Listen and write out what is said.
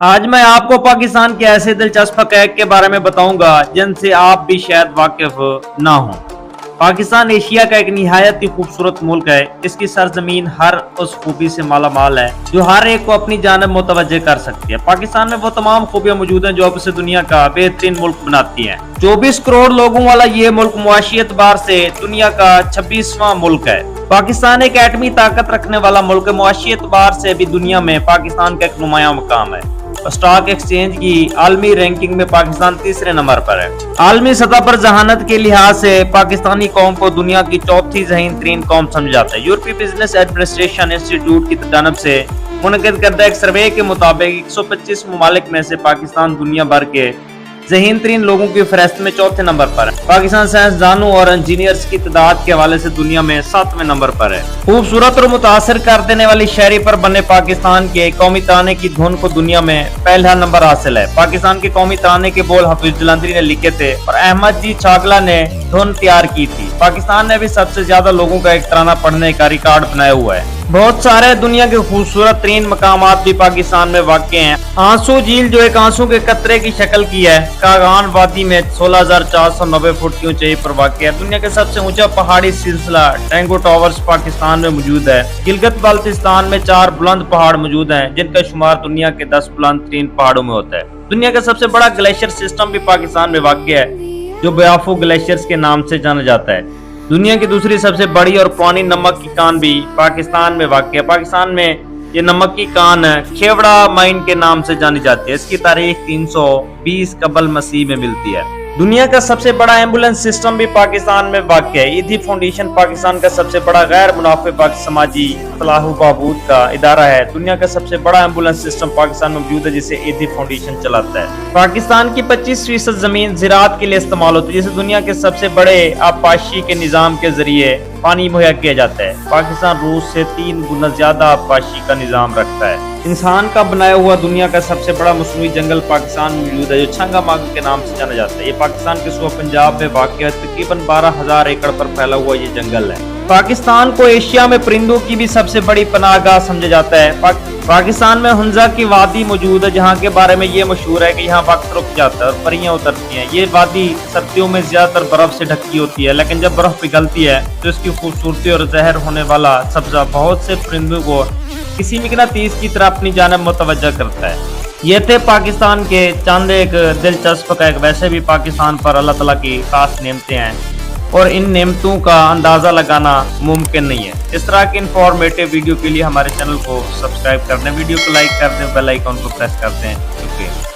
आज मैं आपको पाकिस्तान के ऐसे दिलचस्प हक़ाइक़ के बारे में बताऊंगा जिनसे आप भी शायद वाकिफ ना हो। पाकिस्तान एशिया का एक निहायत ही खूबसूरत मुल्क है। इसकी सरजमीन हर उस खूबी से माला माल है जो हर एक को अपनी जानब मुतवज्जे कर सकती है। पाकिस्तान में वो तमाम खूबियां मौजूद हैं जो अब इसे दुनिया का बेहतरीन मुल्क बनाती हैं। 24 करोड़ लोगों वाला ये मुल्क मुआशी एतबार से दुनिया का 26वां मुल्क है। पाकिस्तान एक एटमी ताकत रखने वाला मुल्क है। मुआशी एतबार से भी दुनिया में पाकिस्तान का एक नुमाया मकाम है। स्टॉक एक्सचेंज की आलमी रैंकिंग में पाकिस्तान तीसरे नंबर पर है। आलमी सतह पर जहानत के लिहाज से पाकिस्तानी कौम को दुनिया की चौथी ज़हीन तरीन कौम समझा जाता है। यूरोपीय बिजनेस एडमिनिस्ट्रेशन इंस्टीट्यूट की जानब से मुनक़िद करदा एक सर्वे के मुताबिक 125 ममालिक में से पाकिस्तान दुनिया भर के ज़हीन तरीन लोगों की फहरिस्त में चौथे नंबर पर है। पाकिस्तान साइंसदानों और इंजीनियर्स की तादाद के हवाले से दुनिया में 7वें नंबर पर है। खूबसूरत और मुतासिर कर देने वाली शहरी पर बने पाकिस्तान के कौमी तराने की धुन को दुनिया में पहला नंबर हासिल है। पाकिस्तान के कौमी तराने के बोल हफीज जलंधरी ने लिखे थे और अहमद जी छागला ने धुन तैयार की थी। पाकिस्तान ने भी सबसे ज्यादा लोगों का एक तराना पढ़ने का रिकॉर्ड बनाया हुआ है। बहुत सारे दुनिया के खूबसूरत तरीन मकामात भी पाकिस्तान में वाक़ हैं। आंसू झील जो एक आंसू के कतरे की शक्ल की है, कागान वादी में 16,490 फुट की ऊंचाई पर वाक़ है। दुनिया के सबसे ऊंचा पहाड़ी सिलसिला टैंगो टावर्स पाकिस्तान में मौजूद है। गिलगित बाल्टिस्तान में 4 बुलंद पहाड़ मौजूद हैं जिनका शुमार दुनिया के 10 बुलंद तरीन पहाड़ों में होता है। दुनिया का सबसे बड़ा ग्लेशियर सिस्टम भी पाकिस्तान में वाक़ है जो ब्याफू ग्लेशियर्स के नाम से जाना जाता है। दुनिया की दूसरी सबसे बड़ी और पुरानी नमक की कान भी पाकिस्तान में वाक़ है। पाकिस्तान में ये नमक की कान खेवड़ा माइन के नाम से जानी जाती है। इसकी तारीख 320 कबल मसीह में मिलती है। दुनिया का सबसे बड़ा एम्बुलेंस सिस्टम भी पाकिस्तान में वाक़ है। ईदी फाउंडेशन पाकिस्तान का सबसे बड़ा गैर मुनाफे बख्श समाजी फलाह बहबूद का इदारा है। दुनिया का सबसे बड़ा एम्बुलेंस सिस्टम पाकिस्तान में मौजूद है जिसे ईदी फाउंडेशन चलाता है। पाकिस्तान की 25% जमीन ज़राअत के लिए इस्तेमाल होती है जिसे दुनिया के सबसे बड़े आबपाशी के निज़ाम के जरिए पानी मुहैया किया जाता है। पाकिस्तान रूस से 3 गुना ज्यादा आबपाशी का निज़ाम रखता है। इंसान का बनाया हुआ दुनिया का सबसे बड़ा मसनूई जंगल पाकिस्तान में मौजूद है जो छंगा माग के नाम से जाना जाता है। ये पाकिस्तान के सूबा पंजाब में वाक़ है। तकरीबन 12,000 एकड़ पर फैला हुआ ये जंगल है। पाकिस्तान को एशिया में परिंदों की भी सबसे बड़ी पनाहगाह समझा जाता है। पाकिस्तान में हुंजा की वादी मौजूद है जहाँ के बारे में ये मशहूर है कि यहाँ वक्त रुक जाता है और परियां उतरती हैं। ये वादी सर्दियों में ज्यादातर बर्फ से ढकी होती है, लेकिन जब बर्फ पिघलती है तो इसकी खूबसूरती और जहर होने वाला सब्जा बहुत से परिंदों को किसी मिकनातीस की तरह अपनी जानब मुतवज्जा करता है। ये थे पाकिस्तान के चंद एक दिलचस्प हक़ाइक़। वैसे भी पाकिस्तान पर अल्लाह ताला की खास नेमतें हैं और इन नेमतों का अंदाज़ा लगाना मुमकिन नहीं है। इस तरह के इंफॉर्मेटिव वीडियो के लिए हमारे चैनल को सब्सक्राइब कर दें, वीडियो को लाइक कर दें, बेल आइकन को प्रेस कर दें। शुक्रिया।